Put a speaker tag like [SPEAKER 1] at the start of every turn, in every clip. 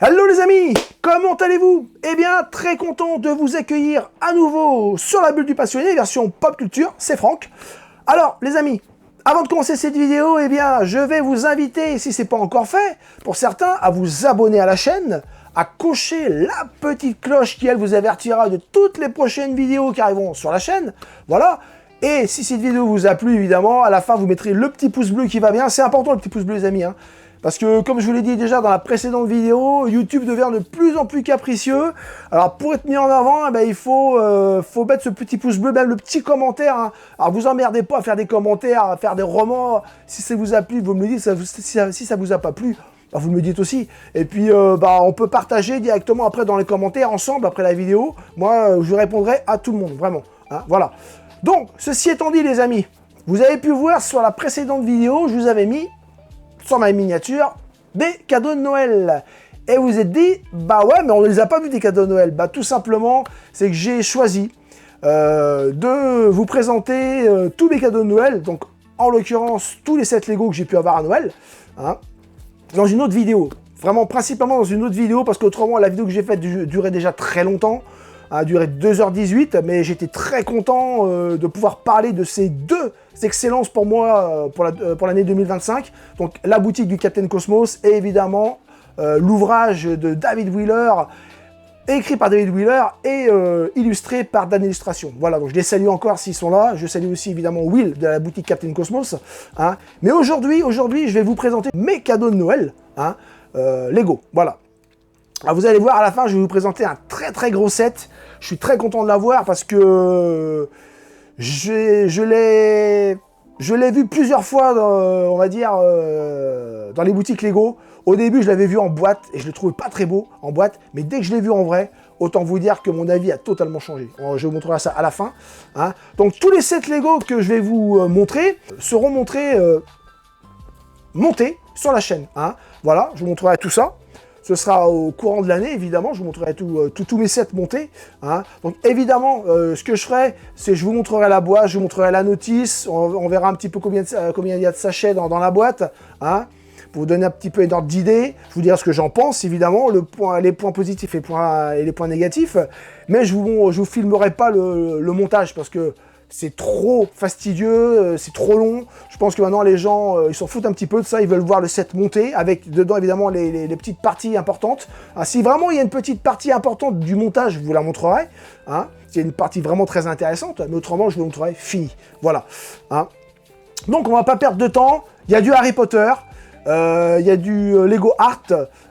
[SPEAKER 1] Hello les amis, comment allez-vous? Eh bien, très content de vous accueillir à nouveau sur la bulle du passionné, version pop culture, c'est Franck. Alors les amis, avant de commencer cette vidéo, eh bien, je vais vous inviter, si ce n'est pas encore fait, pour certains, à vous abonner à la chaîne, à cocher la petite cloche qui, elle, vous avertira de toutes les prochaines vidéos qui arriveront sur la chaîne. Voilà. Et si cette vidéo vous a plu, évidemment, à la fin, vous mettrez le petit pouce bleu qui va bien. C'est important, le petit pouce bleu, les amis, hein. Parce que, comme je vous l'ai dit déjà dans la précédente vidéo, YouTube devient de plus en plus capricieux. Alors, pour être mis en avant, eh ben, il faut mettre ce petit pouce bleu, même le petit commentaire, hein. Alors, vous emmerdez pas à faire des commentaires, à faire des romans. Si ça vous a plu, vous me le dites. Si ça vous a pas plu, bah, vous me le dites aussi. Et puis, on peut partager directement après dans les commentaires, ensemble, après la vidéo. Moi, je répondrai à tout le monde, vraiment, hein, voilà. Donc, ceci étant dit, les amis, vous avez pu voir sur la précédente vidéo, je vous avais mis sur ma miniature des cadeaux de Noël. Et vous êtes dit, bah ouais, mais on ne les a pas vus des cadeaux de Noël. Bah tout simplement, c'est que j'ai choisi de vous présenter tous mes cadeaux de Noël. Donc, en l'occurrence, tous les 7 Lego que j'ai pu avoir à Noël, hein, dans une autre vidéo. Vraiment, principalement dans une autre vidéo, parce qu'autrement, la vidéo que j'ai faite durait déjà très longtemps. A duré 2h18, mais j'étais très content de pouvoir parler de ces deux excellences pour moi pour l'année 2025. Donc la boutique du Captain Cosmos et évidemment l'ouvrage de David Wheeler, écrit par David Wheeler et illustré par Dan Illustration. Voilà, donc je les salue encore s'ils sont là. Je salue aussi évidemment Will de la boutique Captain Cosmos. Hein. Mais aujourd'hui, je vais vous présenter mes cadeaux de Noël, hein, Lego. Voilà. Alors vous allez voir, à la fin, je vais vous présenter un très gros set. Je suis très content de l'avoir parce que je l'ai vu plusieurs fois, on va dire, dans les boutiques Lego. Au début, je l'avais vu en boîte et je le trouvais pas très beau en boîte. Mais dès que je l'ai vu en vrai, autant vous dire que mon avis a totalement changé. Je vous montrerai ça à la fin. Hein. Donc tous les sets Lego que je vais vous montrer seront montés sur la chaîne. Hein. Voilà, je vous montrerai tout ça. Ce sera au courant de l'année, évidemment. Je vous montrerai tous mes sets montés. Hein. Donc, évidemment, ce que je ferai, c'est je vous montrerai la boîte, je vous montrerai la notice. On verra un petit peu combien il y a de sachets dans la boîte. Hein, pour vous donner un petit peu une ordre d'idée. Je vous dirai ce que j'en pense, évidemment, les points positifs et les points négatifs. Mais je vous filmerai pas le montage parce que c'est trop fastidieux, c'est trop long. Je pense que maintenant, les gens, ils s'en foutent un petit peu de ça. Ils veulent voir le set monter, avec dedans, évidemment, les petites parties importantes. Ah, si vraiment il y a une petite partie importante du montage, je vous la montrerai. Hein. C'est une partie vraiment très intéressante, mais autrement, je vous montrerai fini. Voilà. Hein. Donc, on va pas perdre de temps. Il y a du Harry Potter. Il y a du Lego Art,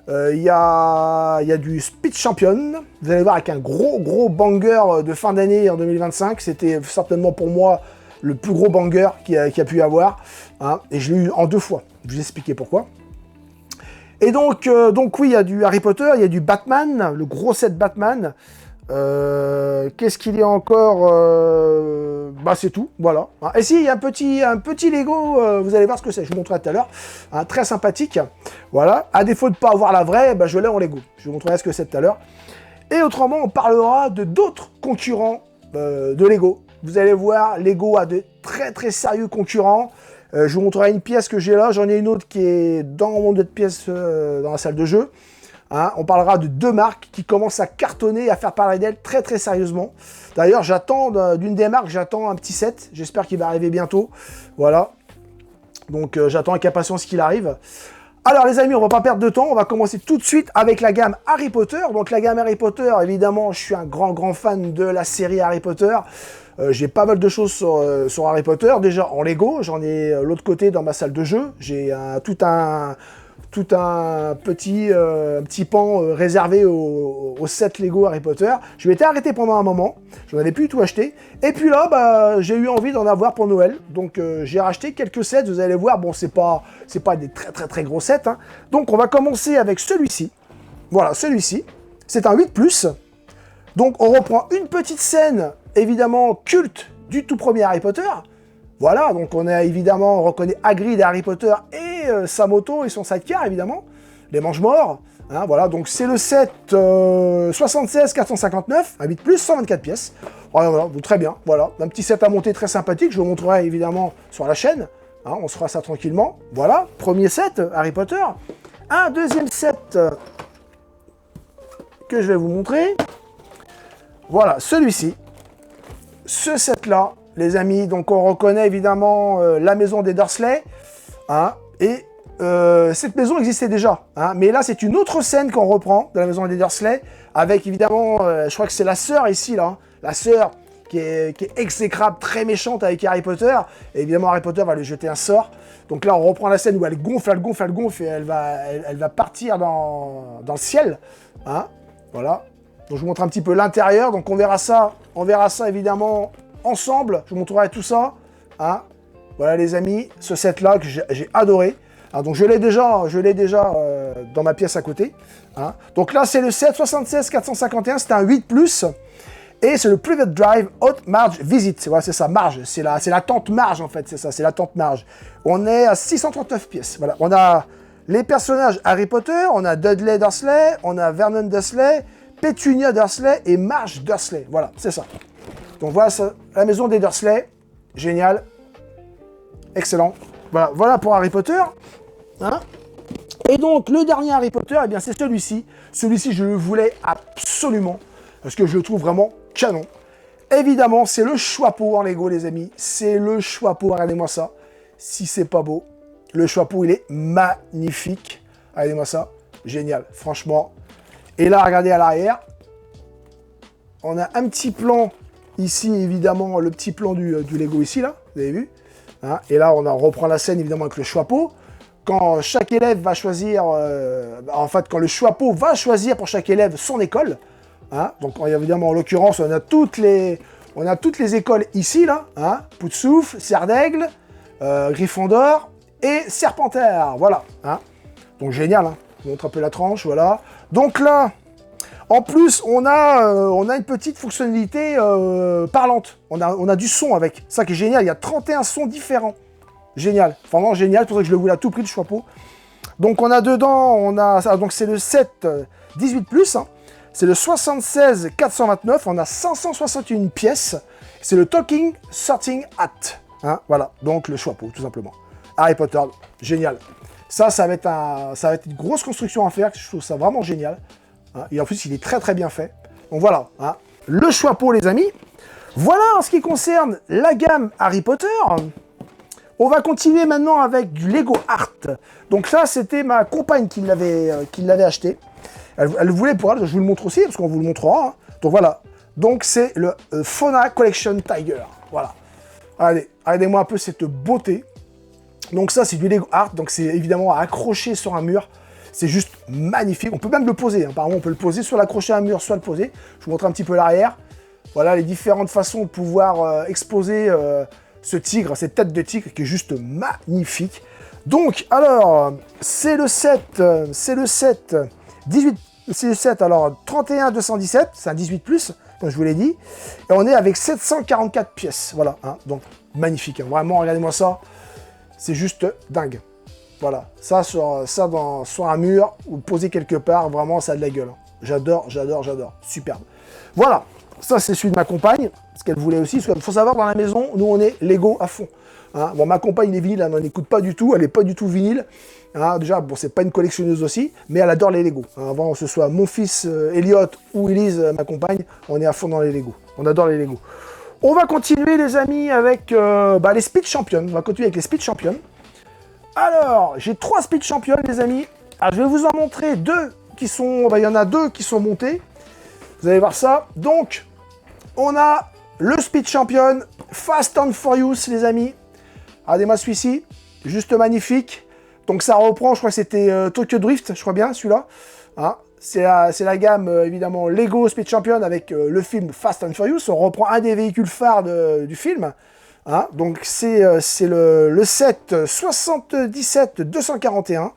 [SPEAKER 1] il y a du Speed Champion, vous allez voir avec un gros banger de fin d'année en 2025, c'était certainement pour moi le plus gros banger qu'il y a pu y avoir, hein, et je l'ai eu en 2 fois, je vais vous expliquer pourquoi. Et donc oui, il y a du Harry Potter, il y a du Batman, le gros set Batman. Qu'est-ce qu'il y a encore? Bah c'est tout, voilà. Et si, il y a un petit Lego, vous allez voir ce que c'est, je vous montrerai tout à l'heure, hein, très sympathique, voilà. À défaut de ne pas avoir la vraie, bah, je l'ai en Lego, je vous montrerai ce que c'est tout à l'heure. Et autrement, on parlera de d'autres concurrents de Lego. Vous allez voir, Lego a de très sérieux concurrents. Je vous montrerai une pièce que j'ai là, j'en ai une autre qui est dans mon autre pièce dans la salle de jeu. Hein, on parlera de 2 marques qui commencent à cartonner et à faire parler d'elles très sérieusement. D'ailleurs, j'attends d'une des marques, j'attends un petit set. J'espère qu'il va arriver bientôt. Voilà. Donc, j'attends avec impatience qu'il arrive. Alors, les amis, on va pas perdre de temps. On va commencer tout de suite avec la gamme Harry Potter. Donc, la gamme Harry Potter, évidemment, je suis un grand fan de la série Harry Potter. J'ai pas mal de choses sur Harry Potter. Déjà, en Lego, j'en ai l'autre côté dans ma salle de jeu. J'ai tout un petit pan réservé au set Lego Harry Potter. Je m'étais arrêté pendant un moment, je n'en avais plus tout acheté. Et puis là, bah, j'ai eu envie d'en avoir pour Noël. Donc j'ai racheté quelques sets, vous allez voir. Bon, c'est pas des très gros sets. Hein. Donc on va commencer avec celui-ci. Voilà, celui-ci. C'est un 8+. Donc on reprend une petite scène, évidemment, culte du tout premier Harry Potter. Voilà, donc on reconnaît Hagrid et Harry Potter et sa moto et son sidecar, évidemment, les Mange-Morts. Hein, voilà, donc c'est le set 76 459, un 8+, 124 pièces. Voilà, très bien, voilà, un petit set à monter très sympathique, je vous montrerai évidemment sur la chaîne. Hein, on se fera ça tranquillement. Voilà, premier set, Harry Potter. Un deuxième set que je vais vous montrer. Voilà, celui-ci. Ce set-là, les amis. Donc, on reconnaît évidemment la maison des Dursley. Hein, et cette maison existait déjà. Hein, mais là, c'est une autre scène qu'on reprend de la maison des Dursley. Avec évidemment, je crois que c'est la sœur ici, là. Hein, la sœur qui est exécrable, très méchante avec Harry Potter. Et évidemment, Harry Potter va lui jeter un sort. Donc là, on reprend la scène où elle gonfle, et elle va partir dans le ciel. Hein, voilà. Donc je vous montre un petit peu l'intérieur. Donc on verra ça évidemment ensemble. Je vous montrerai tout ça. Hein. Voilà les amis, ce set-là que j'ai adoré. Hein, donc je l'ai déjà dans ma pièce à côté. Hein. Donc là, c'est le set 76451. C'est un 8+. Et c'est le Private Drive Haute Marge Visit. Voilà, c'est ça, marge. C'est la tente marge, en fait. C'est ça, c'est la tente marge. On est à 639 pièces. Voilà. On a les personnages Harry Potter, on a Dudley Dursley, on a Vernon Dursley, Pétunia Dursley et Marge Dursley. Voilà, c'est ça. Donc voilà ça, la maison des Dursley. Génial. Excellent. Voilà pour Harry Potter. Hein, et donc, le dernier Harry Potter, eh bien, c'est celui-ci. Celui-ci, je le voulais absolument. Parce que je le trouve vraiment canon. Évidemment, c'est le Choixpeau en Lego, les amis. C'est le Choixpeau. Regardez-moi ça. Si c'est pas beau. Le Choixpeau, il est magnifique. Regardez-moi ça. Génial. Franchement. Et là, regardez à l'arrière. On a un petit plan. Ici, évidemment, le petit plan du Lego ici, là. Vous avez vu, hein, et là, on reprend la scène, évidemment, avec le Choixpeau. Quand chaque élève va choisir... en fait, quand le Choixpeau va choisir pour chaque élève son école... Hein, donc évidemment, en l'occurrence, on a toutes les écoles ici, là. Hein, Poudsoufle, Serdaigle, Gryffondor et Serpentard. Voilà. Hein. Donc génial. Hein. Je vous montre un peu la tranche. Voilà. Donc là, en plus, on a une petite fonctionnalité parlante. On a du son avec. Ça qui est génial. Il y a 31 sons différents. Génial. Vraiment génial. C'est pour ça que je le voulais à tout prix, le Choixpeau. Donc on a dedans, donc c'est le 7 18+. Hein. C'est le 76 429, on a 561 pièces. C'est le Talking Sorting Hat. Hein, voilà, donc le Choixpeau, tout simplement. Harry Potter, génial. Ça va être une grosse construction à faire, je trouve ça vraiment génial. Hein, et en plus, il est très très bien fait. Donc voilà, hein, le Choixpeau, les amis. Voilà en ce qui concerne la gamme Harry Potter. On va continuer maintenant avec du Lego Art. Donc ça, c'était ma compagne qui l'avait acheté. Elle voulait pour elle, je vous le montre aussi, parce qu'on vous le montrera. Hein. Donc voilà, donc c'est le Fauna Collection Tiger. Voilà. Allez, regardez-moi un peu cette beauté. Donc ça, c'est du Lego Art, donc c'est évidemment à accrocher sur un mur. C'est juste magnifique. On peut même le poser. Hein. Apparemment, on peut le poser, soit l'accrocher à un mur, soit le poser. Je vous montre un petit peu l'arrière. Voilà les différentes façons de pouvoir exposer ce tigre, cette tête de tigre qui est juste magnifique. Donc, alors, c'est le set 18, c'est le 7, alors 31 217, c'est un 18+, comme je vous l'ai dit. Et on est avec 744 pièces, voilà. Hein, donc, magnifique, hein, vraiment, regardez-moi ça. C'est juste dingue. Voilà, ça sur un mur, ou posé quelque part, vraiment, ça a de la gueule. Hein. J'adore, superbe. Voilà, ça c'est celui de ma compagne, ce qu'elle voulait aussi. Il faut savoir, dans la maison, nous on est Lego à fond. Hein. Bon, ma compagne, les vinyles, elle n'en écoute pas du tout, elle n'est pas du tout vinyle. Hein, déjà, bon, c'est pas une collectionneuse aussi, mais elle adore les Lego. Hein, avant que ce soit mon fils Elliot ou Elise, ma compagne, on est à fond dans les Lego. On adore les Lego. On va continuer, les amis, avec les Speed Champions. On va continuer avec les Speed Champions. Alors, j'ai 3 Speed Champions, les amis. Alors, je vais vous en montrer 2 qui sont... il y en a 2 qui sont montés. Vous allez voir ça. Donc, on a le Speed Champion Fast and Furious, les amis. Regardez-moi celui-ci. Juste magnifique. Donc ça reprend, je crois que c'était Tokyo Drift, je crois bien, celui-là. Hein, c'est la gamme, évidemment, Lego Speed Champion avec le film Fast and Furious. On reprend un des véhicules phares du film. Hein, donc c'est le set 77 241.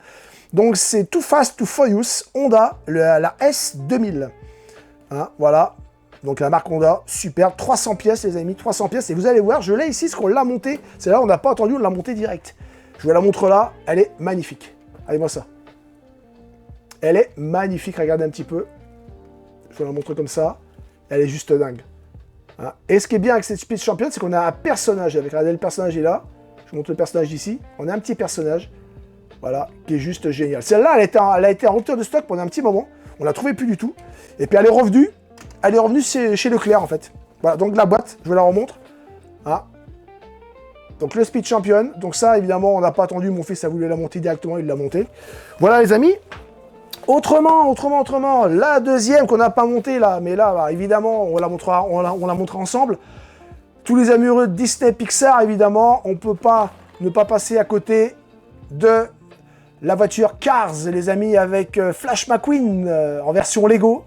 [SPEAKER 1] Donc c'est Too Fast, Too Furious, Honda, la S2000. Hein, voilà. Donc la marque Honda, super. 300 pièces, les amis, 300 pièces. Et vous allez voir, je l'ai ici, parce qu'on l'a monté. C'est là, on n'a pas attendu, on l'a monté direct. Je vous la montre là, elle est magnifique. Regardez-moi ça. Elle est magnifique, regardez un petit peu. Je vous la montre comme ça. Elle est juste dingue. Hein. Et ce qui est bien avec cette Speed Champion, c'est qu'on a un personnage. Regardez, le personnage est là. Je vous montre le personnage ici. On a un petit personnage. Voilà, qui est juste génial. Celle-là, elle a été en rupture de stock pendant un petit moment. On la trouvait plus du tout. Et puis elle est revenue chez Leclerc en fait. Voilà, donc la boîte, je vous la remontre. Ah. Donc le Speed Champion. Donc ça, évidemment, on n'a pas attendu. Mon fils a voulu la monter directement, il l'a montée. Voilà les amis. Autrement, la deuxième qu'on n'a pas montée là, mais là, bah, évidemment, on la montrera ensemble. Tous les amoureux de Disney Pixar, évidemment, on ne peut pas ne pas passer à côté de la voiture Cars, les amis, avec Flash McQueen en version Lego.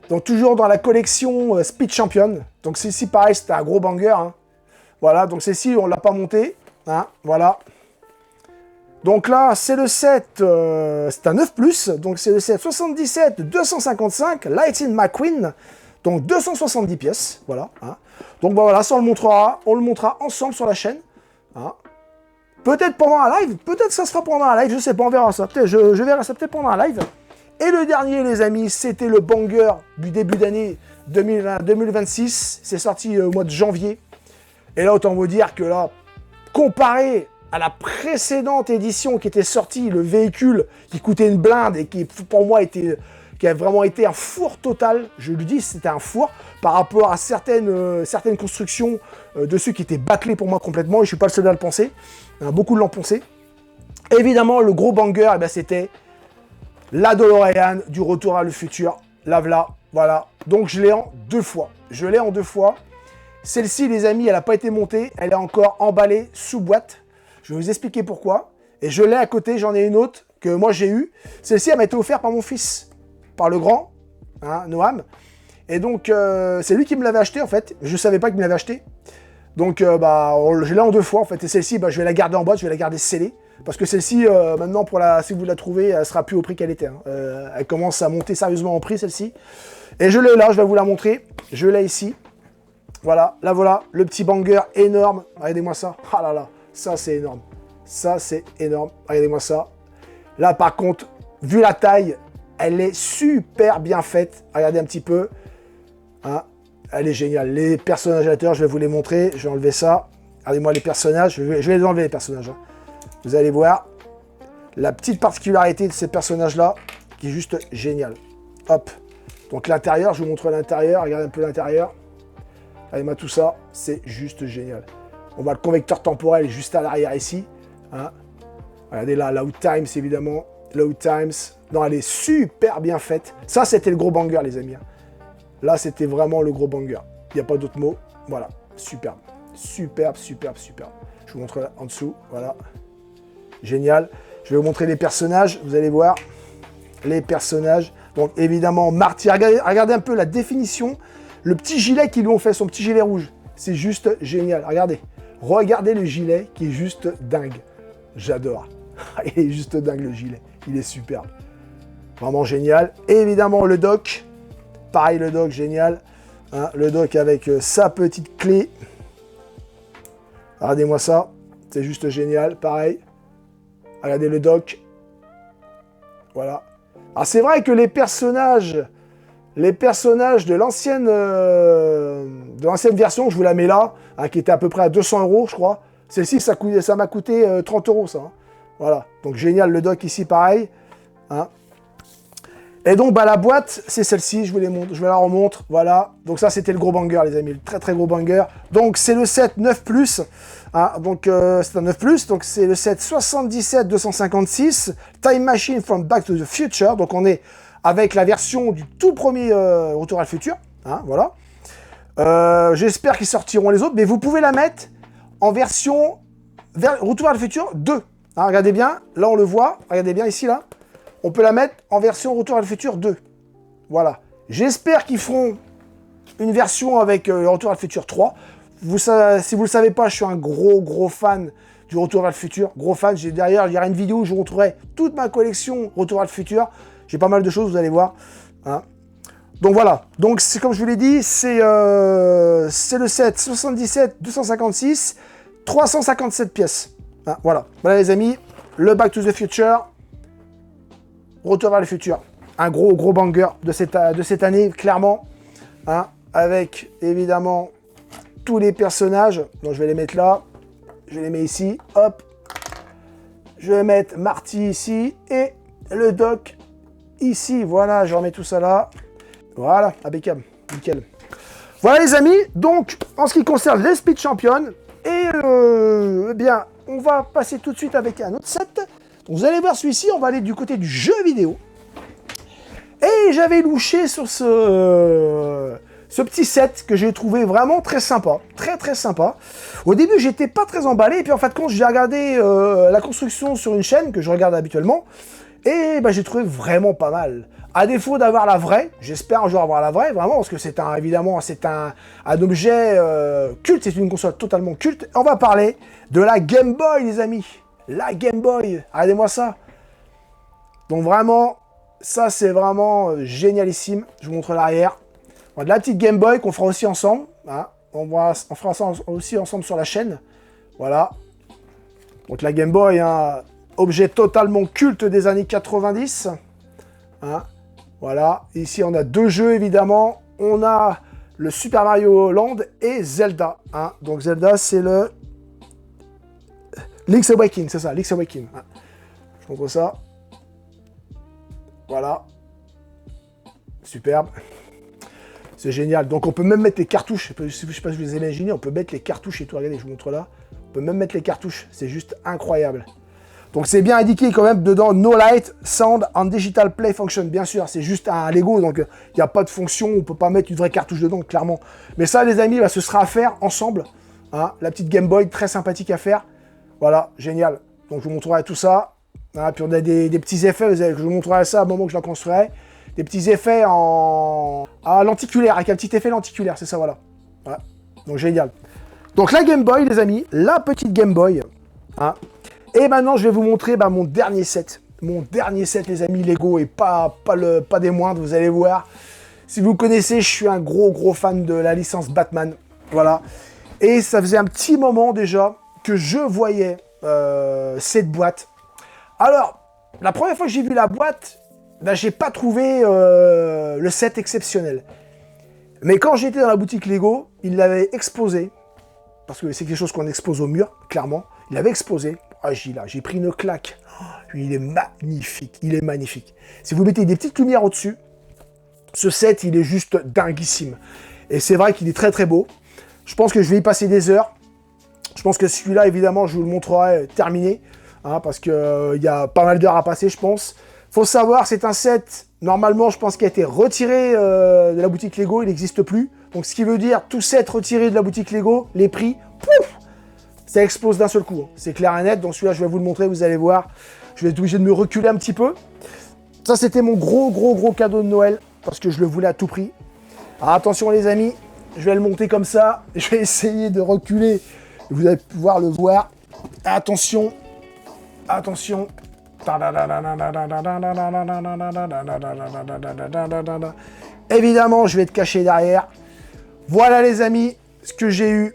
[SPEAKER 1] Donc toujours dans la collection Speed Champion. Donc celle-ci, pareil, c'était un gros banger. Hein. Voilà, donc celle-ci, on ne l'a pas montée. Hein, voilà. Donc là, c'est le set, c'est un 9+, donc c'est le set 77-255 Lightning McQueen, donc 270 pièces, voilà. Hein. Donc bah, voilà, ça on le montrera ensemble sur la chaîne. Hein. Peut-être pendant un live, peut-être ça sera pendant un live, je sais pas, on verra ça. Je verrai ça peut-être pendant un live. Et le dernier, les amis, c'était le banger du début d'année 2026, c'est sorti au mois de janvier. Et là, autant vous dire que là, comparé à la précédente édition qui était sortie, le véhicule qui coûtait une blinde et qui, pour moi, qui a vraiment été un four total, je le dis, c'était un four, par rapport à certaines constructions de ceux qui étaient bâclés pour moi complètement, et je ne suis pas le seul à le penser, beaucoup l'ont pensé. Évidemment, le gros banger, eh ben, c'était la DeLorean du Retour à le futur, la voilà. Donc je l'ai en 2 fois, Celle-ci, les amis, elle n'a pas été montée, elle est encore emballée sous boîte. Je vais vous expliquer pourquoi. Et je l'ai à côté, j'en ai une autre que moi j'ai eue. Celle-ci, elle m'a été offerte par mon fils, par le grand, hein, Noam. Et donc, c'est lui qui me l'avait acheté en fait. Je ne savais pas qu'il me l'avait acheté. Donc, je l'ai en 2 fois en fait. Et celle-ci, je vais la garder en boîte, je vais la garder scellée. Parce que celle-ci, maintenant, si vous la trouvez, elle sera plus au prix qu'elle était. Hein. Elle commence à monter sérieusement en prix, celle-ci. Et je l'ai là, je vais vous la montrer. Je l'ai ici. Voilà, là voilà, le petit banger énorme. Regardez-moi ça. Ah là là. Ça, c'est énorme. Ça, c'est énorme. Regardez-moi ça. Là, par contre, vu la taille, elle est super bien faite. Regardez un petit peu. Hein, elle est géniale. Les personnages à l'intérieur, je vais vous les montrer. Je vais enlever ça. Regardez-moi les personnages. Je vais les enlever, les personnages. Hein. Vous allez voir la petite particularité de ces personnages-là qui est juste géniale. Hop. Donc, l'intérieur, je vous montre l'intérieur. Regardez un peu l'intérieur. Regardez-moi tout ça. C'est juste génial. On voit le convecteur temporel juste à l'arrière ici. Hein. Regardez là, Load Times évidemment. Load Times. Non, elle est super bien faite. Ça, c'était le gros banger, les amis. Là, c'était vraiment le gros banger. Il n'y a pas d'autre mot. Voilà. Superbe. Superbe. Je vous montre là, en dessous. Voilà. Génial. Je vais vous montrer les personnages. Vous allez voir les personnages. Donc, évidemment, Marty. Regardez un peu la définition. Le petit gilet qu'ils lui ont fait, son petit gilet rouge. C'est juste génial. Regardez le gilet qui est juste dingue. J'adore. Il est juste dingue le gilet. Il est superbe. Vraiment génial. Et évidemment le dock. Pareil le dock, génial. Hein, le dock avec sa petite clé. Regardez-moi ça. C'est juste génial. Pareil. Regardez le dock. Voilà. Alors c'est vrai que les personnages de l'ancienne version, je vous la mets là, hein, qui était à peu près à 200 €, je crois. Celle-ci, ça m'a coûté 30 €, ça. Hein. Voilà. Donc, génial, le dock ici, pareil. Hein. Et donc, la boîte, c'est celle-ci, je vous la remontre. Voilà. Donc, ça, c'était le gros banger, les amis. Le très, très gros banger. Donc, c'est le set 9+. Hein. Donc, c'est un 9+. Donc, c'est le set 77-256. Time Machine from Back to the Future. Donc, on est avec la version du tout premier Retour à le futur. Hein, voilà. J'espère qu'ils sortiront les autres, mais vous pouvez la mettre en version Retour à le futur 2. Hein, regardez bien, là on le voit, regardez bien ici, là. On peut la mettre en version Retour à le futur 2. Voilà. J'espère qu'ils feront une version avec Retour à le futur 3. Si vous ne le savez pas, je suis un gros fan du Retour à le futur. Gros fan, derrière, il y aura une vidéo où je vous montrerai toute ma collection Retour à le futur. J'ai pas mal de choses, vous allez voir. Hein. Donc voilà. Donc c'est comme je vous l'ai dit, c'est le set 77-256, 357 pièces. Hein, voilà. Voilà les amis, le Back to the Future, Retour vers le futur. Un gros banger de cette année, clairement. Hein, avec évidemment tous les personnages. Donc je vais les mettre là. Je les mets ici. Hop. Je vais mettre Marty ici. Et le dock ici, voilà, je remets tout ça là. Voilà, impeccable, nickel. Voilà les amis, donc en ce qui concerne les Speed Champions, et eh bien, on va passer tout de suite avec un autre set. Donc, vous allez voir celui-ci, on va aller du côté du jeu vidéo. Et j'avais louché sur ce petit set que j'ai trouvé vraiment très sympa, très sympa. Au début, j'étais pas très emballé, et puis en fait, quand j'ai regardé la construction sur une chaîne que je regarde habituellement, et ben, j'ai trouvé vraiment pas mal. À défaut d'avoir la vraie, j'espère un jour avoir la vraie, vraiment, parce que c'est évidemment, c'est un objet culte, c'est une console totalement culte. On va parler de la Game Boy, les amis. La Game Boy, regardez-moi ça. Donc vraiment, ça c'est vraiment génialissime. Je vous montre l'arrière. De la petite Game Boy qu'on fera aussi ensemble. Hein. On fera ça aussi ensemble sur la chaîne. Voilà. Donc la Game Boy, hein, objet totalement culte des années 90. Hein. Voilà, ici on a deux jeux évidemment, on a le Super Mario Land et Zelda. Hein. Donc Zelda c'est le Link's Awakening, c'est ça, Link's Awakening. Hein. Je montre ça. Voilà. Superbe. C'est génial. Donc on peut même mettre les cartouches, je ne sais pas si vous les imaginez, on peut mettre les cartouches et tout, regardez, je vous montre là. On peut même mettre les cartouches, c'est juste incroyable. Donc c'est bien indiqué quand même dedans, no light, sound and digital play function. Bien sûr, c'est juste un Lego, donc il n'y a pas de fonction, on ne peut pas mettre une vraie cartouche dedans, clairement. Mais ça les amis, bah, ce sera à faire ensemble. Hein, la petite Game Boy, très sympathique à faire. Voilà, génial. Donc je vous montrerai tout ça. Hein, puis on a des petits effets, je vous montrerai ça au moment où je la construirai. Des petits effets à lenticulaire, avec un petit effet lenticulaire, c'est ça, voilà. Voilà. Donc génial. Donc la Game Boy, les amis, la petite Game Boy. Hein. Et maintenant, je vais vous montrer mon dernier set. Mon dernier set, les amis, Lego, et pas des moindres, vous allez voir. Si vous connaissez, je suis un gros fan de la licence Batman. Voilà. Et ça faisait un petit moment déjà que je voyais cette boîte. Alors, la première fois que j'ai vu la boîte, j'ai pas trouvé le set exceptionnel. Mais quand j'étais dans la boutique Lego, ils l'avaient exposé. Parce que c'est quelque chose qu'on expose au mur, clairement. Il l'avait exposé. Ah, j'ai pris une claque. Oh, il est magnifique, il est magnifique. Si vous mettez des petites lumières au-dessus, ce set, il est juste dinguissime. Et c'est vrai qu'il est très beau. Je pense que je vais y passer des heures. Je pense que celui-là, évidemment, je vous le montrerai terminé. Hein, parce qu'il y a pas mal d'heures à passer, je pense. Faut savoir, c'est un set, normalement, je pense qu'il a été retiré de la boutique Lego. Il n'existe plus. Donc, ce qui veut dire, tout set retiré de la boutique Lego, les prix, pouf, ça explose d'un seul coup. Hein. C'est clair et net. Donc, celui-là, je vais vous le montrer, vous allez voir. Je vais être obligé de me reculer un petit peu. Ça, c'était mon gros cadeau de Noël. Parce que je le voulais à tout prix. Alors, attention, les amis. Je vais le monter comme ça. Je vais essayer de reculer. Vous allez pouvoir le voir. Attention. Attention. Évidemment, je vais te cacher derrière. Voilà, les amis, ce que j'ai eu.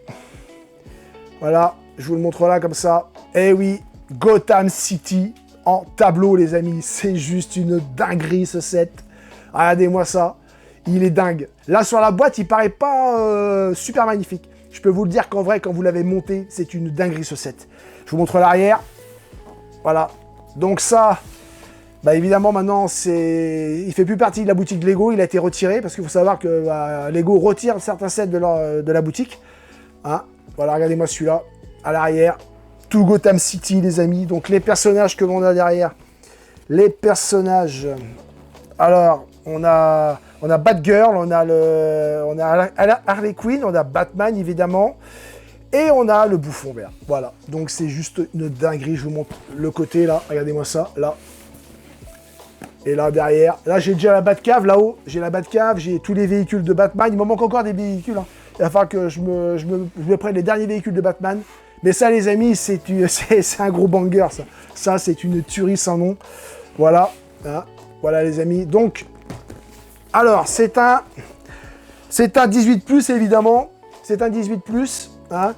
[SPEAKER 1] Voilà, je vous le montre là comme ça. Eh oui, Gotham City en tableau, les amis. C'est juste une dinguerie, ce set. Regardez-moi ça. Il est dingue. Là, sur la boîte, il paraît pas super magnifique. Je peux vous le dire qu'en vrai, quand vous l'avez monté, c'est une dinguerie, ce set. Je vous montre l'arrière. Voilà. Donc ça, évidemment, maintenant, il fait plus partie de la boutique Lego. Il a été retiré parce qu'il faut savoir que Lego retire certains sets de la boutique. Hein. Voilà, regardez-moi celui-là. À l'arrière, tout Gotham City, les amis. Donc, les personnages que l'on a derrière. Les personnages. Alors, on a Batgirl, on a Harley Quinn, on a Batman, évidemment. Et on a le bouffon vert. Voilà. Donc, c'est juste une dinguerie. Je vous montre le côté, là. Regardez-moi ça, là. Et là, derrière. Là, j'ai déjà la Batcave, là-haut. J'ai la Batcave, j'ai tous les véhicules de Batman. Il me manque encore des véhicules. Hein. Il va falloir que je me prenne les derniers véhicules de Batman. Mais ça, les amis, c'est un gros banger, ça. Ça, c'est une tuerie sans nom. Voilà. Hein. Voilà, les amis. Donc, alors, c'est un 18+, évidemment. C'est un 18+. Hein.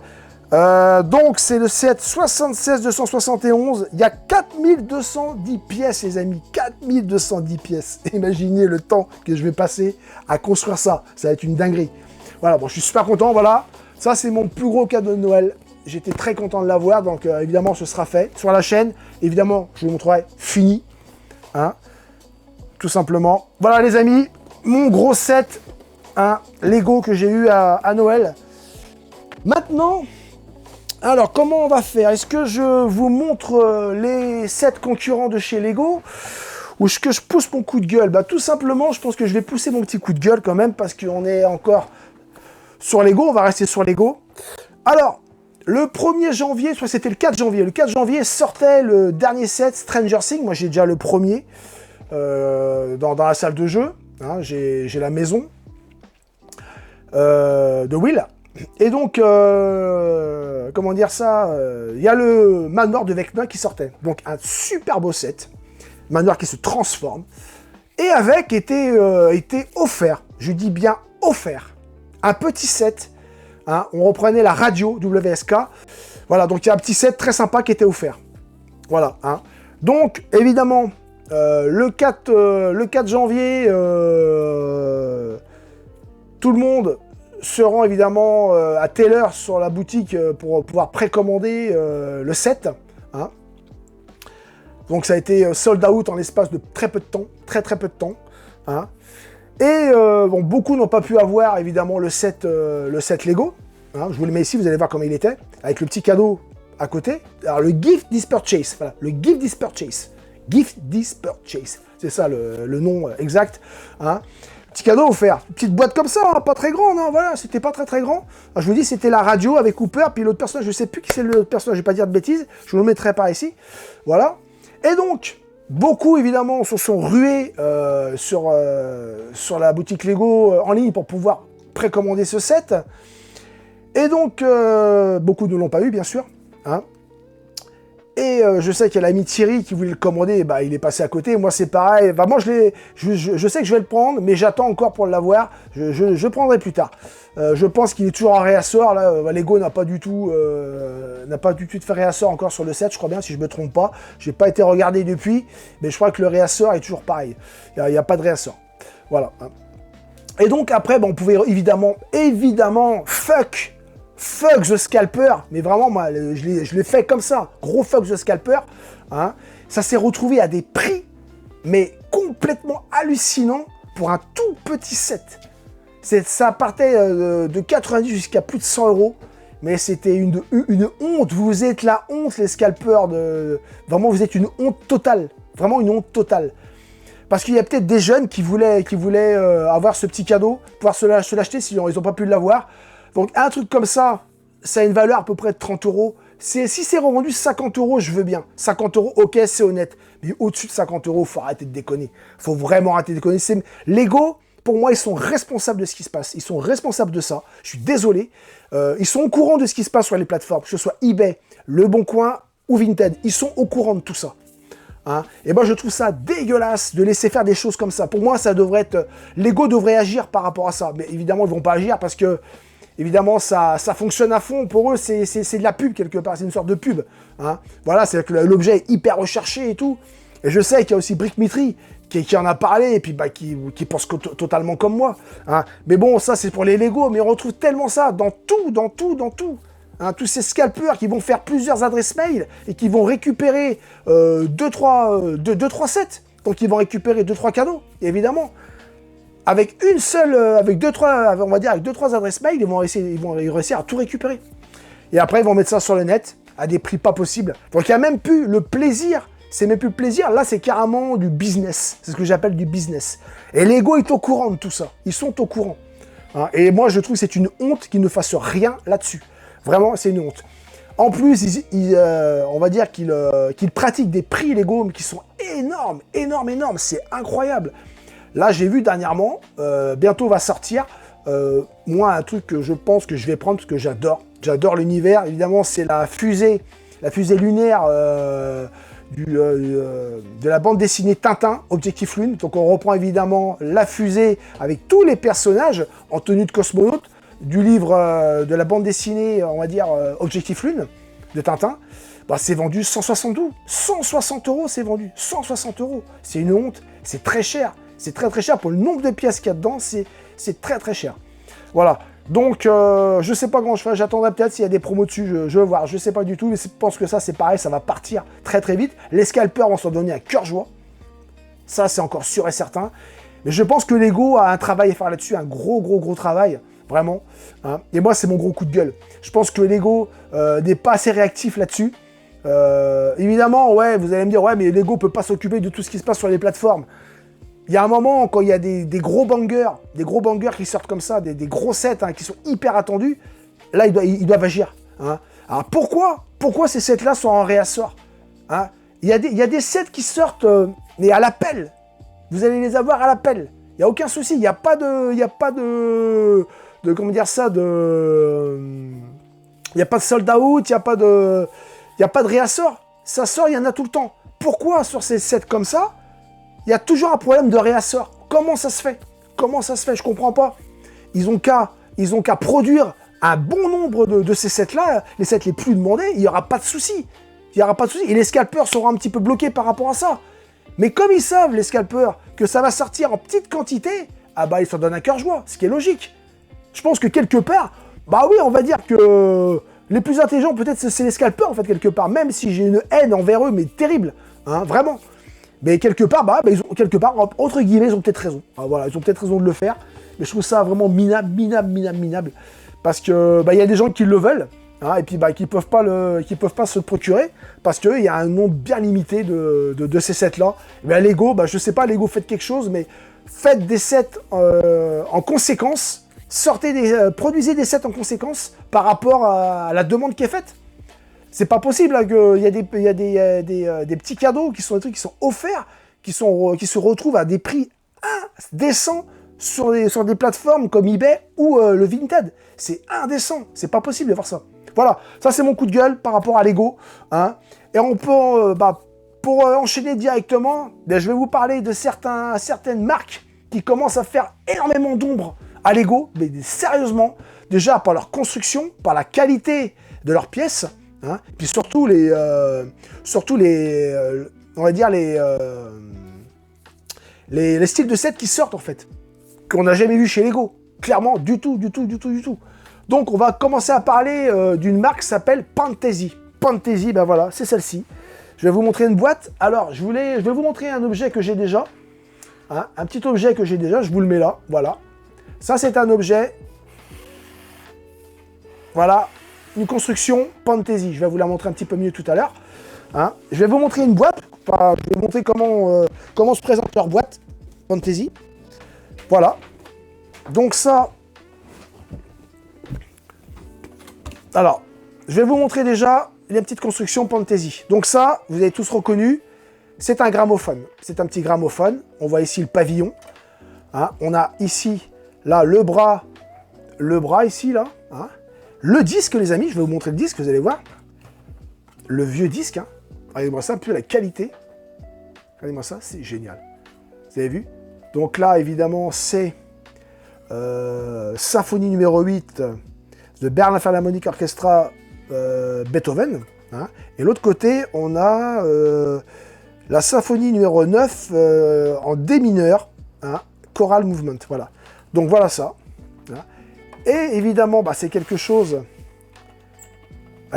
[SPEAKER 1] Donc, c'est le set 76-271. Il y a 4210 pièces, les amis. 4210 pièces. Imaginez le temps que je vais passer à construire ça. Ça va être une dinguerie. Voilà, bon, je suis super content, voilà. Ça, c'est mon plus gros cadeau de Noël. J'étais très content de l'avoir, donc évidemment, ce sera fait. Sur la chaîne, évidemment, je vous montrerai fini. Hein. tout simplement. Voilà les amis, mon gros set, hein, Lego que j'ai eu à Noël. Maintenant, alors comment on va faire? Est-ce que je vous montre les sets concurrents de chez Lego? Ou est-ce que je pousse mon coup de gueule? Bah tout simplement, je pense que je vais pousser mon petit coup de gueule quand même, parce qu'on est encore sur Lego, on va rester sur Lego. Alors, le 1er janvier, soit c'était le 4 janvier, le 4 janvier sortait le dernier set Stranger Things. Moi j'ai déjà le premier dans la salle de jeu, hein, j'ai la maison de Will. Et donc, comment dire ça, il y a le manoir de Vecna qui sortait. Donc un super beau set, manoir qui se transforme. Et avec était offert, je dis bien offert, un petit set. Hein, on reprenait la radio WSK. Voilà, donc il y a un petit set très sympa qui était offert. Voilà. Hein. Donc, évidemment, le 4 janvier, tout le monde se rend évidemment à telle heure sur la boutique pour pouvoir précommander le set. Hein. Donc ça a été sold out en l'espace de très peu de temps. Très peu de temps. Hein. Et bon, beaucoup n'ont pas pu avoir évidemment le set Lego. Hein, je vous le mets ici, vous allez voir comment il était, avec le petit cadeau à côté. Alors le Gift This Purchase, voilà, le Gift This Purchase. Gift This Purchase, c'est ça le nom exact. Hein. Petit cadeau offert, une petite boîte comme ça, hein, pas très grande, hein, voilà, c'était pas très grand. Alors, je vous dis, c'était la radio avec Cooper, puis l'autre personnage, je sais plus qui c'est l'autre personnage, je vais pas dire de bêtises, je vous le mettrai par ici. Voilà. Et donc, beaucoup, évidemment, se sont rués sur la boutique Lego en ligne pour pouvoir précommander ce set. Et donc, beaucoup ne l'ont pas eu, bien sûr. Hein. Et je sais qu'il y a l'ami Thierry qui voulait le commander, bah, il est passé à côté. Moi, c'est pareil. Bah, moi, je sais que je vais le prendre, mais j'attends encore pour l'avoir. Je prendrai plus tard. Je pense qu'il est toujours en réassort. Là, Lego n'a pas du tout fait réassort encore sur le set, je crois bien, si je ne me trompe pas. Je n'ai pas été regardé depuis, mais je crois que le réassort est toujours pareil. Il n'y a pas de réassort. Voilà. Hein. Et donc, après, bah, on pouvait évidemment, fuck the scalper, mais vraiment, moi, je l'ai fait comme ça, gros fuck the scalper, hein. Ça s'est retrouvé à des prix, mais complètement hallucinants pour un tout petit set. Ça partait de 90 jusqu'à plus de 100 €, mais c'était une honte, vous êtes la honte, les scalpers, vraiment, vous êtes une honte totale, vraiment une honte totale. Parce qu'il y a peut-être des jeunes qui voulaient avoir ce petit cadeau, pouvoir se l'acheter s'ils n'ont pas pu l'avoir. Donc un truc comme ça, ça a une valeur à peu près de 30 €. Si c'est revendu 50 €, je veux bien. 50 €, ok, c'est honnête. Mais au-dessus de 50 €, il faut arrêter de déconner. Il faut vraiment arrêter de déconner. Lego, pour moi, ils sont responsables de ce qui se passe. Ils sont responsables de ça. Je suis désolé. Ils sont au courant de ce qui se passe sur les plateformes, que ce soit eBay, Le Bon Coin ou Vinted. Ils sont au courant de tout ça. Hein. Et moi, je trouve ça dégueulasse de laisser faire des choses comme ça. Pour moi, ça devrait être... Lego devrait agir par rapport à ça. Mais évidemment, ils ne vont pas agir parce que... Évidemment, ça fonctionne à fond. Pour eux, c'est de la pub quelque part. C'est une sorte de pub. Hein. Voilà, c'est que l'objet est hyper recherché et tout. Et je sais qu'il y a aussi Brickmitry qui en a parlé et puis bah, qui pense totalement comme moi. Hein. Mais bon, ça, c'est pour les Lego. Mais on retrouve tellement ça dans tout. Hein, tous ces scalpers qui vont faire plusieurs adresses mail et qui vont récupérer 2-3 sets. Donc, ils vont récupérer 2-3 cadeaux, évidemment. Avec une seule, avec 2-3 adresses mail, ils vont réussir à tout récupérer. Et après, ils vont mettre ça sur le net à des prix pas possibles. Donc, il n'y a même plus le plaisir. C'est même plus le plaisir. Là, c'est carrément du business. C'est ce que j'appelle du business. Et Lego est au courant de tout ça. Ils sont au courant. Hein, et moi, je trouve que c'est une honte qu'ils ne fassent rien là-dessus. Vraiment, c'est une honte. En plus, on va dire qu'ils pratiquent des prix Lego mais qui sont énormes. C'est incroyable. Là, j'ai vu dernièrement, bientôt va sortir, moi, un truc que je pense que je vais prendre parce que j'adore l'univers. Évidemment, c'est la fusée lunaire de la bande dessinée Tintin, Objectif Lune. Donc, on reprend évidemment la fusée avec tous les personnages en tenue de cosmonaute du livre de la bande dessinée, on va dire, Objectif Lune de Tintin. Bah, c'est vendu 160 €, c'est vendu 160 €. C'est une honte, c'est très cher. C'est très cher pour le nombre de pièces qu'il y a dedans, c'est très cher. Voilà, donc je sais pas comment je ferai, j'attendrai peut-être s'il y a des promos dessus, je vais voir, je sais pas du tout, mais je pense que ça c'est pareil, ça va partir très vite. Les scalpers vont s'en donner à cœur joie. Ça, c'est encore sûr et certain. Mais je pense que Lego a un travail à faire là-dessus, un gros travail, vraiment. Hein. Et moi, c'est mon gros coup de gueule. Je pense que Lego n'est pas assez réactif là-dessus. Évidemment, ouais, vous allez me dire, ouais, mais Lego peut pas s'occuper de tout ce qui se passe sur les plateformes. Il y a un moment, quand il y a des gros bangers qui sortent comme ça, des gros sets hein, qui sont hyper attendus, là, ils doivent agir. Hein. Alors pourquoi ces sets-là sont en réassort hein. Il y a des sets qui sortent, mais à l'appel. Vous allez les avoir à l'appel. Il n'y a aucun souci. Il n'y a pas de comment dire ça, il n'y a pas de sold out, il n'y a pas de réassort. Ça sort, il y en a tout le temps. Pourquoi sur ces sets comme ça, il y a toujours un problème de réassort? Comment ça se fait? Je comprends pas. Ils ont qu'à produire un bon nombre de ces sets-là, les sets les plus demandés, il n'y aura pas de souci. Et les scalpers seront un petit peu bloqués par rapport à ça. Mais comme ils savent, les scalpers, que ça va sortir en petite quantité, ah bah ils s'en donnent un cœur joie, ce qui est logique. Je pense que quelque part, bah oui, on va dire que les plus intelligents, peut-être, c'est les scalpers, en fait, quelque part, même si j'ai une haine envers eux, mais terrible, hein, vraiment. Mais quelque part, entre guillemets, ils ont peut-être raison. Ah, voilà, ils ont peut-être raison de le faire, mais je trouve ça vraiment minable. Parce que, bah, il y a des gens qui le veulent, hein, et puis, bah, qui peuvent pas se le procurer, parce qu'il y a un nombre bien limité de ces sets-là. Mais Lego, bah, je sais pas, Lego, faites quelque chose, mais faites des sets en conséquence, produisez des sets en conséquence par rapport à la demande qui est faite. C'est pas possible hein, qu'il y a des petits cadeaux qui sont des trucs qui sont offerts, qui se retrouvent à des prix indécents sur des plateformes comme eBay ou le Vinted. C'est indécent, c'est pas possible de faire ça. Voilà, ça c'est mon coup de gueule par rapport à Lego. Hein. Et on peut, pour enchaîner directement, je vais vous parler de certaines marques qui commencent à faire énormément d'ombre à Lego, mais sérieusement, déjà par leur construction, par la qualité de leurs pièces, hein, puis surtout on va dire les styles de sets qui sortent en fait, qu'on n'a jamais vu chez Lego, clairement, du tout. Donc on va commencer à parler d'une marque qui s'appelle Pantasy. Pantasy, ben voilà, c'est celle-ci. Je vais vous montrer une boîte. Alors, je vais vous montrer un objet que j'ai déjà, hein, un petit objet que j'ai déjà, je vous le mets là, voilà. Ça, c'est un objet, voilà, une construction Pantasy. Je vais vous la montrer un petit peu mieux tout à l'heure. Hein. Je vais vous montrer une boîte, enfin, je vais vous montrer comment se présente leur boîte Pantasy. Voilà. Donc ça, alors, je vais vous montrer déjà les petites constructions Pantasy. Donc ça, vous avez tous reconnu, c'est un gramophone. C'est un petit gramophone. On voit ici le pavillon. Hein. On a ici... Là, le bras ici, là. Hein. Le disque, les amis, je vais vous montrer le disque, vous allez voir. Le vieux disque, hein. Regardez-moi ça, un peu la qualité. Regardez-moi ça, c'est génial. Vous avez vu? Donc là, évidemment, c'est Symphonie numéro 8 de Berlin Philharmonic Orchestra Beethoven. Hein. Et l'autre côté, on a la Symphonie numéro 9 en D mineur, hein, Choral Movement, voilà. Donc voilà ça. Et évidemment, c'est quelque chose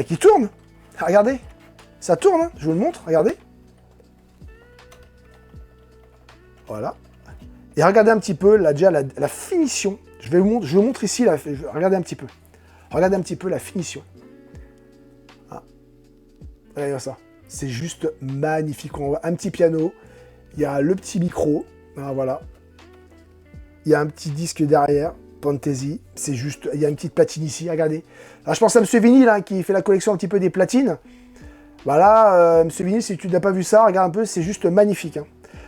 [SPEAKER 1] qui tourne. Regardez, ça tourne, hein. Je vous le montre, regardez. Voilà. Et regardez un petit peu déjà la finition. Je vous montre ici, regardez un petit peu. Regardez un petit peu la finition. Ah. Regardez ça. C'est juste magnifique. On voit un petit piano. Il y a le petit micro. Ah, voilà. Il y a un petit disque derrière, Pantasy, c'est juste, il y a une petite platine ici, regardez. Alors, je pense à M. Vinyl, hein, qui fait la collection un petit peu des platines. Voilà, M. Vinyl, si tu n'as pas vu ça, regarde un peu, c'est juste magnifique. Hein.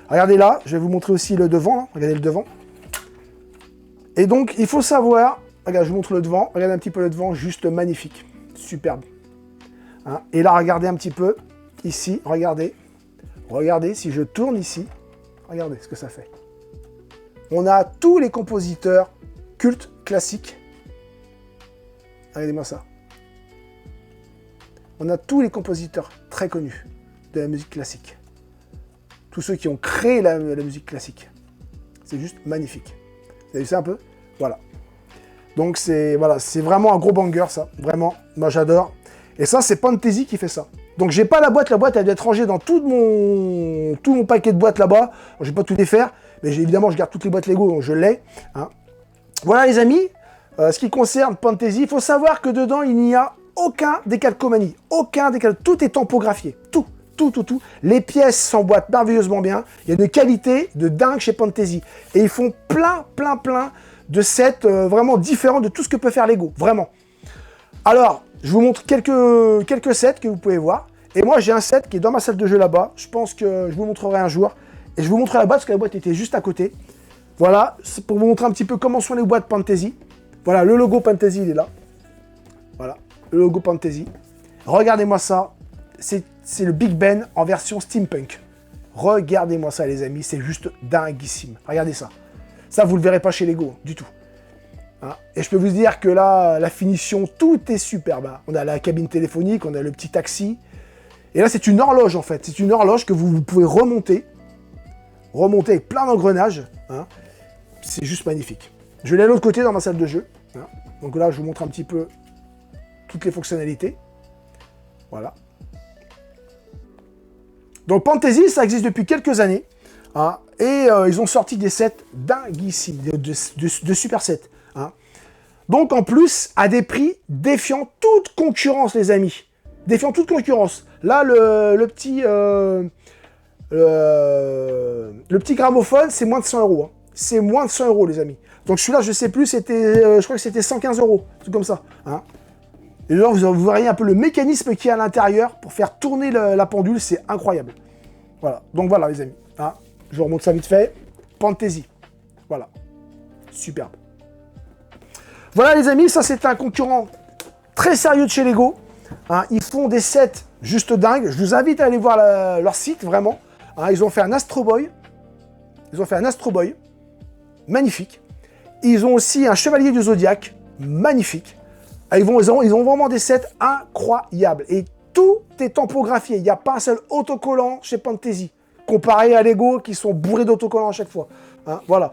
[SPEAKER 1] Regardez là, je vais vous montrer aussi le devant, hein. Regardez le devant. Et donc, il faut savoir, regarde, je vous montre le devant, regardez un petit peu le devant, juste magnifique, superbe. Hein. Et là, regardez un petit peu, ici, regardez, si je tourne ici, regardez ce que ça fait. On a tous les compositeurs cultes, classiques. Regardez-moi ça. On a tous les compositeurs très connus de la musique classique. Tous ceux qui ont créé la musique classique. C'est juste magnifique. Vous avez vu ça un peu? Voilà. Donc c'est vraiment un gros banger, ça. Vraiment, moi j'adore. Et ça, c'est Pantasy qui fait ça. Donc j'ai pas la boîte elle doit être rangée dans tout mon paquet de boîtes là-bas. Je vais pas tout les faire, mais évidemment je garde toutes les boîtes Lego, donc je l'ai. Hein. Voilà les amis, ce qui concerne Pantasy, il faut savoir que dedans il n'y a aucun décalcomanie, aucun décal, tout est tampographié, tout. Les pièces s'emboîtent merveilleusement bien, il y a une qualité de dingue chez Pantasy. Et ils font plein de sets vraiment différents de tout ce que peut faire Lego, vraiment. Alors, je vous montre quelques sets que vous pouvez voir. Et moi, j'ai un set qui est dans ma salle de jeu là-bas. Je pense que je vous montrerai un jour. Et je vous montrerai la boîte parce que la boîte était juste à côté. Voilà, c'est pour vous montrer un petit peu comment sont les boîtes Pantasy. Voilà, le logo Pantasy, il est là. Voilà, le logo Pantasy. Regardez-moi ça. C'est le Big Ben en version steampunk. Regardez-moi ça, les amis. C'est juste dinguissime. Regardez ça. Ça, vous ne le verrez pas chez Lego, du tout. Hein, et je peux vous dire que là, la finition, tout est superbe. Hein. On a la cabine téléphonique, on a le petit taxi. Et là, c'est une horloge, en fait. C'est une horloge que vous pouvez remonter. Remonter avec plein d'engrenages. Hein. C'est juste magnifique. Je l'ai à l'autre côté dans ma salle de jeu. Hein. Donc là, je vous montre un petit peu toutes les fonctionnalités. Voilà. Donc Pantasy, ça existe depuis quelques années. Hein, et ils ont sorti des sets dinguissimes, de super sets. Hein. Donc en plus, à des prix défiant toute concurrence, les amis. Défiant toute concurrence. Là, le petit gramophone, c'est moins de 100 €. Hein. C'est moins de 100 €, les amis. Donc celui-là, je sais plus, c'était, je crois que c'était 115 €. C'est comme ça. Hein. Et là, vous voyez un peu le mécanisme qui est à l'intérieur pour faire tourner la pendule. C'est incroyable. Voilà. Donc voilà, les amis. Hein. Je vous remonte ça vite fait. Pantasy. Voilà. Superbe. Voilà, les amis. Ça, c'est un concurrent très sérieux de chez Lego. Hein. Ils font des sets juste dingues. Je vous invite à aller voir leur site, vraiment. Hein. Ils ont fait un Astro Boy. Magnifique. Ils ont aussi un Chevalier du Zodiaque. Magnifique. Ils ont vraiment des sets incroyables. Et tout est tampographié. Il n'y a pas un seul autocollant chez Pantasy. Comparé à Lego qui sont bourrés d'autocollants à chaque fois. Hein, voilà.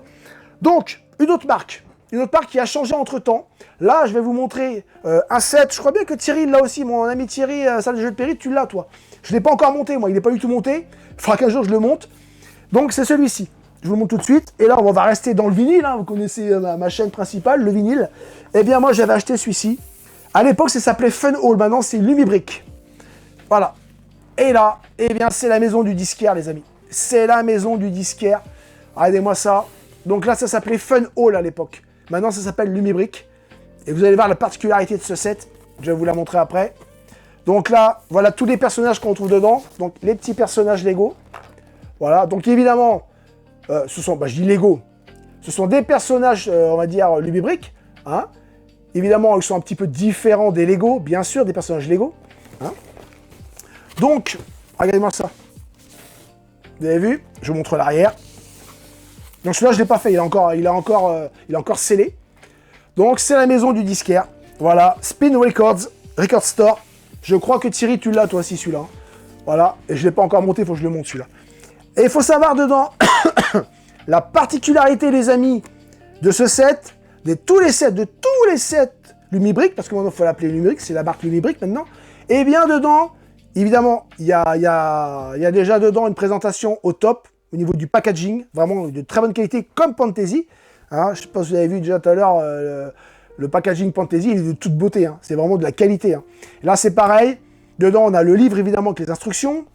[SPEAKER 1] Donc, une autre marque qui a changé entre-temps. Là, je vais vous montrer un set. Je crois bien que Thierry l'a aussi. Mon ami Thierry, salle de jeu de Péry, tu l'as, toi. Je ne l'ai pas encore monté, moi. Il n'est pas du tout monté. Il faudra qu'un jour, je le monte. Donc, c'est celui-ci. Je vous le montre tout de suite. Et là, on va rester dans le vinyle. Hein. Vous connaissez ma chaîne principale, le vinyle. Eh bien, moi, j'avais acheté celui-ci. À l'époque, ça s'appelait Fun Hall. Maintenant, c'est Lumibrick. Voilà. Et là, eh bien, c'est la maison du disquaire, les amis. C'est la maison du disquaire. Regardez-moi ça. Donc là, ça s'appelait Fun Hall à l'époque. Maintenant, ça s'appelle Lumibrick. Et vous allez voir la particularité de ce set. Je vais vous la montrer après. Donc là, voilà tous les personnages qu'on trouve dedans. Donc, les petits personnages Lego. Voilà. Donc, évidemment, ce sont, je dis Lego. Ce sont des personnages, on va dire, Lumibrick. Hein. Évidemment, ils sont un petit peu différents des Lego, bien sûr, des personnages Lego. Hein. Donc, regardez-moi ça. Vous avez vu? Je vous montre l'arrière. Donc celui-là, je ne l'ai pas fait, il est encore scellé. Donc, c'est la maison du disquaire. Voilà, Spin Records, Record Store. Je crois que Thierry, tu l'as toi aussi, celui-là. Voilà, et je ne l'ai pas encore monté, il faut que je le monte, celui-là. Et il faut savoir dedans, la particularité, les amis, de ce set, de tous les sets Lumibrick, parce que maintenant il faut l'appeler Lumibrick, c'est la marque Lumibrick maintenant. Et bien dedans, évidemment, il y a déjà dedans une présentation au top, au niveau du packaging, vraiment de très bonne qualité, comme Pantasy. Hein, je ne sais pas si vous avez vu déjà tout à l'heure, le packaging Pantasy, il est de toute beauté, hein, c'est vraiment de la qualité. Hein. Là c'est pareil, dedans on a le livre évidemment avec les instructions.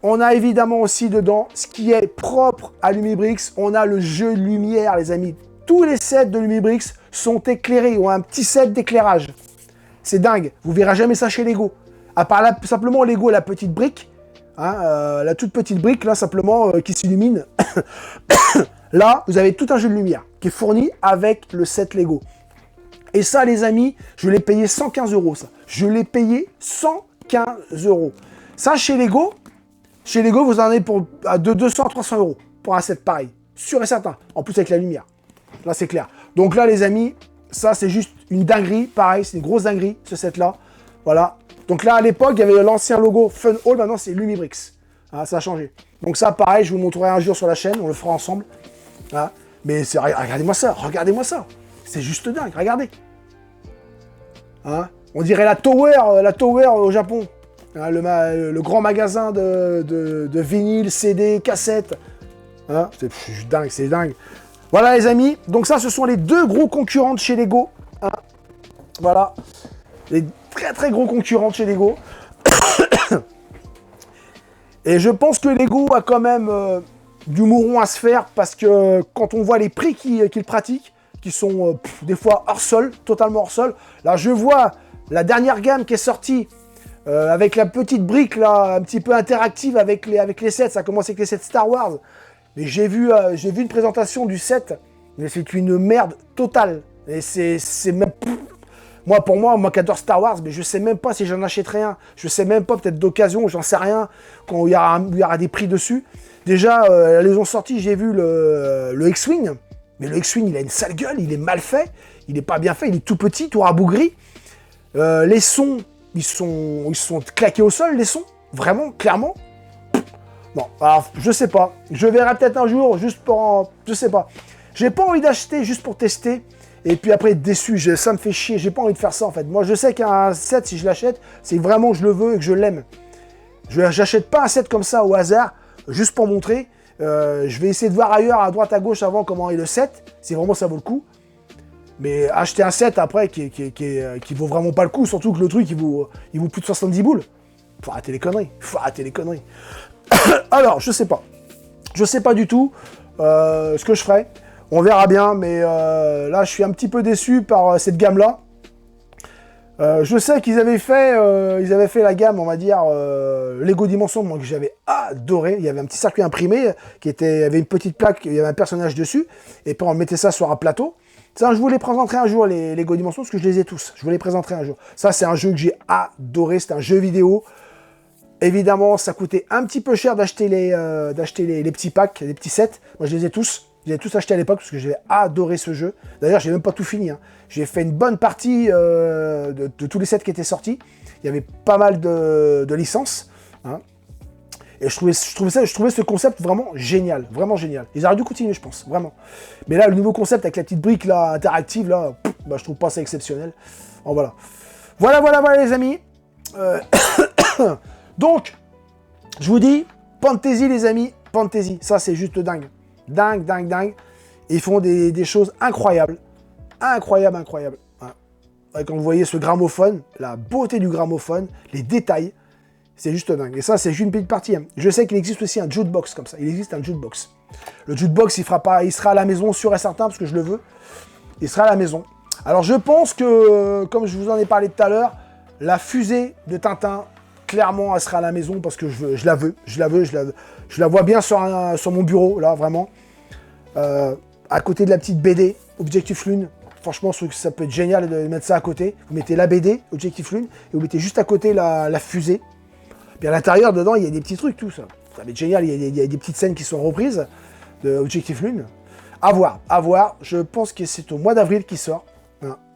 [SPEAKER 1] On a évidemment aussi dedans ce qui est propre à Lumibrix, on a le jeu de lumière, les amis. Tous les sets de Lumibrix sont éclairés, ont un petit set d'éclairage. C'est dingue, vous verrez jamais ça chez Lego. À part là, simplement Lego, la petite brique, hein, la toute petite brique, là, simplement, qui s'illumine. Là, vous avez tout un jeu de lumière qui est fourni avec le set Lego. Et ça, les amis, je l'ai payé 115 €, ça. Je l'ai payé 115 €. Ça, chez Lego, vous en avez de 200 à 300 € pour un set pareil. Sûr et certain. En plus, avec la lumière. Là, c'est clair. Donc là, les amis, ça, c'est juste une dinguerie. Pareil, c'est une grosse dinguerie, ce set-là. Voilà. Donc là, à l'époque, il y avait l'ancien logo Fun Hall. Maintenant, c'est Lumibrix. Hein, ça a changé. Donc ça, pareil, je vous montrerai un jour sur la chaîne. On le fera ensemble. Hein. Mais regardez-moi ça. Regardez-moi ça. C'est juste dingue. Regardez. Hein. On dirait la Tower au Japon. hein, le grand magasin de vinyle, CD, cassettes. Hein, c'est dingue, c'est dingue. Voilà les amis, donc ça ce sont les deux gros concurrents de chez Lego. Hein, voilà, les très très gros concurrents de chez Lego. Et je pense que Lego a quand même du mouron à se faire parce que quand on voit les prix qu'ils pratiquent, qui sont des fois hors sol, totalement hors sol. Là, je vois la dernière gamme qui est sortie avec la petite brique là, un petit peu interactive avec les sets. Ça commence avec les sets Star Wars. Mais j'ai vu une présentation du set, mais c'est une merde totale. Et c'est même... Pour moi qui adore Star Wars, mais je sais même pas si j'en achèterai un. Je sais même pas, peut-être d'occasion, j'en sais rien, quand il y aura des prix dessus. Déjà, ils ont sorti, j'ai vu le X-Wing. Mais le X-Wing, il a une sale gueule, il est mal fait, il est pas bien fait, il est tout petit, tout rabougri. Les sons, ils sont claqués au sol, les sons, vraiment, clairement. Bon, alors, je sais pas. Je verrai peut-être un jour, juste pour... Je sais pas. J'ai pas envie d'acheter juste pour tester. Et puis après être déçu, ça me fait chier, j'ai pas envie de faire ça en fait. Moi je sais qu'un set, si je l'achète, c'est que vraiment je le veux et que je l'aime. J'achète pas un set comme ça au hasard, juste pour montrer. Je vais essayer de voir ailleurs, à droite, à gauche avant comment est le set, si vraiment ça vaut le coup. Mais acheter un set après qui vaut vraiment pas le coup, surtout que le truc il vaut plus de 70 boules. Faut arrêter les conneries. Alors, je sais pas. Je sais pas du tout ce que je ferai. On verra bien, mais là, je suis un petit peu déçu par cette gamme-là. Je sais qu'ils avaient fait la gamme, on va dire, Lego Dimension, moi, que j'avais adoré. Il y avait un petit circuit imprimé, avait une petite plaque, il y avait un personnage dessus, et puis on mettait ça sur un plateau. Ça, je vous les présenterai un jour, les Lego Dimension, parce que je les ai tous. Je vous les présenterai un jour. Ça, c'est un jeu que j'ai adoré, c'est un jeu vidéo. Évidemment, ça coûtait un petit peu cher d'acheter les petits packs, les petits sets. Moi, je les ai tous. Je les ai tous achetés à l'époque parce que j'ai adoré ce jeu. D'ailleurs, j'ai même pas tout fini. Hein. J'ai fait une bonne partie de tous les sets qui étaient sortis. Il y avait pas mal de licences. Hein. Et je trouvais ce concept vraiment génial. Vraiment génial. Ils auraient dû continuer, je pense. Vraiment. Mais là, le nouveau concept avec la petite brique là, interactive, là, je trouve pas ça exceptionnel. Bon, voilà. Voilà, les amis. Donc, je vous dis, Fantasy, les amis. Fantasy. Ça, c'est juste dingue. Dingue. Ils font des choses incroyables. Incroyables. Hein. Quand vous voyez ce gramophone, la beauté du gramophone, les détails, c'est juste dingue. Et ça, c'est juste une petite partie. Hein. Je sais qu'il existe aussi un jukebox comme ça. Il existe un jukebox. Le jukebox, il sera à la maison, sûr et certain, parce que je le veux. Il sera à la maison. Alors, je pense que, comme je vous en ai parlé tout à l'heure, la fusée de Tintin, clairement, elle sera à la maison parce que je la veux. Je la vois bien sur mon bureau, là, vraiment. À côté de la petite BD, Objectif Lune. Franchement, je trouve que ça peut être génial de mettre ça à côté. Vous mettez la BD, Objectif Lune, et vous mettez juste à côté la fusée. Puis à l'intérieur, dedans, il y a des petits trucs, tout ça. Ça va être génial. Il y a des petites scènes qui sont reprises de Objectif Lune. À voir. Je pense que c'est au mois d'avril qui sort.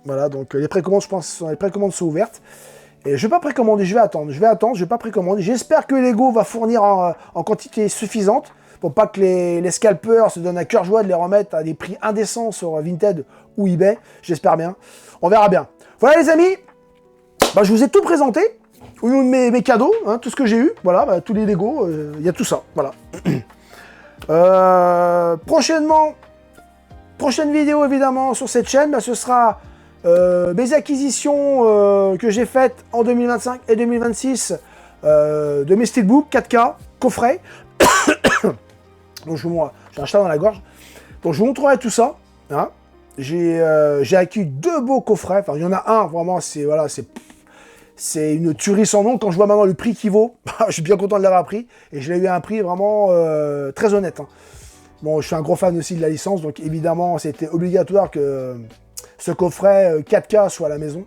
[SPEAKER 1] Voilà, donc les précommandes, je pense, les précommandes sont ouvertes. Et je vais pas précommander, je vais attendre, je vais pas précommander. J'espère que Lego va fournir en quantité suffisante pour pas que les scalpers se donnent à cœur joie de les remettre à des prix indécents sur Vinted ou eBay. J'espère bien. On verra bien. Voilà les amis, je vous ai tout présenté. Au niveau de mes cadeaux, hein, tout ce que j'ai eu. Voilà, tous les Lego, il y a tout ça. Voilà. Prochaine vidéo évidemment sur cette chaîne, ce sera mes acquisitions que j'ai faites en 2025 et 2026 de mes steelbooks 4K, coffret. Donc j'ai un chat dans la gorge. Donc je vous montrerai tout ça. Hein. J'ai acquis 2 beaux coffrets. Enfin, il y en a un, vraiment, c'est une tuerie sans nom. Quand je vois maintenant le prix qu'il vaut, je suis bien content de l'avoir pris. Et je l'ai eu à un prix vraiment très honnête. Hein. Bon, je suis un gros fan aussi de la licence, donc évidemment, c'était obligatoire que ce coffret 4K soit à la maison.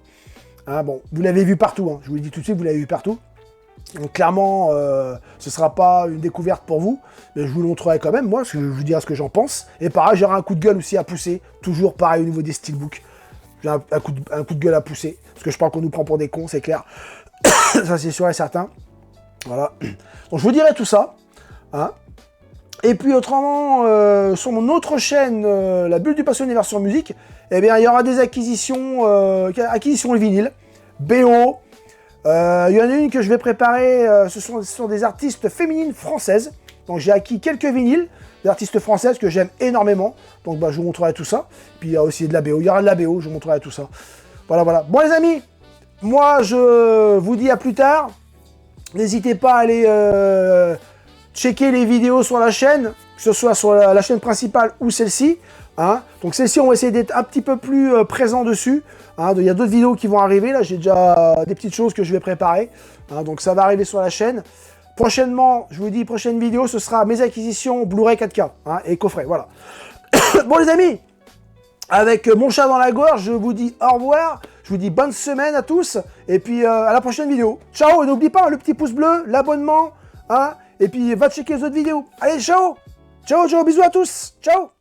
[SPEAKER 1] Hein, bon, vous l'avez vu partout, hein, je vous le dis tout de suite, vous l'avez vu partout. Donc clairement, ce ne sera pas une découverte pour vous, mais je vous le montrerai quand même, moi, parce que je vous dirai ce que j'en pense. Et pareil, j'aurai un coup de gueule aussi à pousser, toujours pareil au niveau des steelbooks. J'ai un coup de gueule à pousser, parce que je pense qu'on nous prend pour des cons, c'est clair. Ça, c'est sûr et certain. Voilà. Donc je vous dirai tout ça. Hein. Et puis autrement, sur mon autre chaîne, la Bulle du Passionné version musique, eh bien, il y aura des acquisitions, acquisitions de vinyle, BO, Il y en a une que je vais préparer, ce sont des artistes féminines françaises. Donc j'ai acquis quelques vinyles d'artistes françaises que j'aime énormément. Donc bah, je vous montrerai tout ça. Puis il y a aussi de la BO, il y aura de la BO, je vous montrerai tout ça. Voilà, voilà. Bon les amis, moi je vous dis à plus tard. N'hésitez pas à aller checker les vidéos sur la chaîne, que ce soit sur la chaîne principale ou celle-ci. Hein. Donc celle-ci, on va essayer d'être un petit peu plus présent dessus. Hein. Il y a d'autres vidéos qui vont arriver. Là, j'ai déjà des petites choses que je vais préparer. Hein. Donc ça va arriver sur la chaîne. Prochainement, je vous dis, prochaine vidéo, ce sera mes acquisitions Blu-ray 4K hein, et coffret. Voilà. Bon les amis, avec mon chat dans la gorge, je vous dis au revoir. Je vous dis bonne semaine à tous. Et puis à la prochaine vidéo. Ciao, et n'oublie pas le petit pouce bleu, l'abonnement. Hein, et puis va checker les autres vidéos. Allez, ciao. Ciao, ciao, bisous à tous. Ciao.